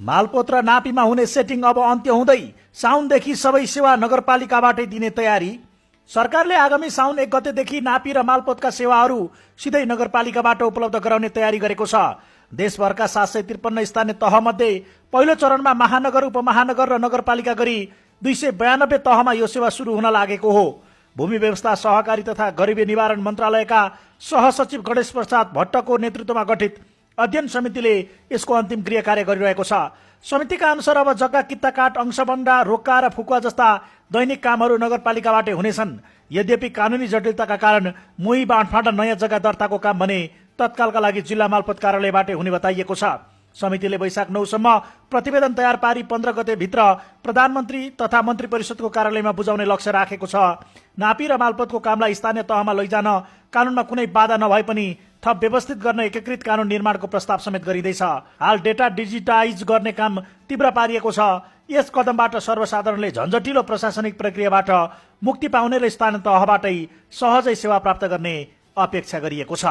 मालपोत र नापीमा हुने सेटिङ अब अन्त्य हुँदै साउनदेखि सबै सेवा नगरपालिकाबाटै दिने तयारी। सरकारले आगामी साउन 1 गतेदेखि नापी र मालपोतका सेवाहरू सिधै नगरपालिकाबाट उपलब्ध गराउने तयारी गरेको छ। देशभरका 753 स्थानीय तहमध्ये पहिलो चरणमा महानगर, उपमहानगर र नगरपालिका गरी 292 तहमा यो सेवा सुरु हुन लागेको हो। भूमि व्यवस्था, सहकारी तथा गरिबी निवारण मन्त्रालयका सहसचिव गणेश प्रसाद भट्टको नेतृत्वमा गठित अध्ययन समितिले यसको अन्तिम गृह कार्य गरिरहेको छ। समितिका अनुसार अब जग्गा कित्ता काट, अंशबन्डा, रोक्का र फुकुवा जस्ता दैनिक कामहरू नगरपालिकाबाटै हुनेछन्। यद्यपि कानुनी जटिलताका कारण मोही बाँडफाँड नयाँ जग्गा दर्ताको काम भने तत्कालका लागि जिल्ला मालपोत कार्यालयबाटै हुने बताइएको छ। समितिले वैशाख 9 सम्म प्रतिवेदन तयार पारी 15 गते भित्र प्रधानमन्त्री तथा मन्त्री परिषदको कार्यालयमा बुझाउने लक्ष्य राखेको छ। नापी र मालपोतको कामलाई स्थानीय तहमा लैजान कानूनमा कुनै बाधा नभए पनि थप व्यवस्थित गर्न एकीकृत कानून निर्माणको प्रस्ताव समेत गरिँदैछ। हाल डेटा डिजिटाइज गर्ने काम तीव्र पारिएको छ। यस कदमबाट सर्वसाधारणले झन्झटिलो प्रशासनिक प्रक्रियाबाट मुक्ति पाउने र स्थानीय तहबाटै सहजै सेवा प्राप्त गर्ने अपेक्षा गरिएको छ।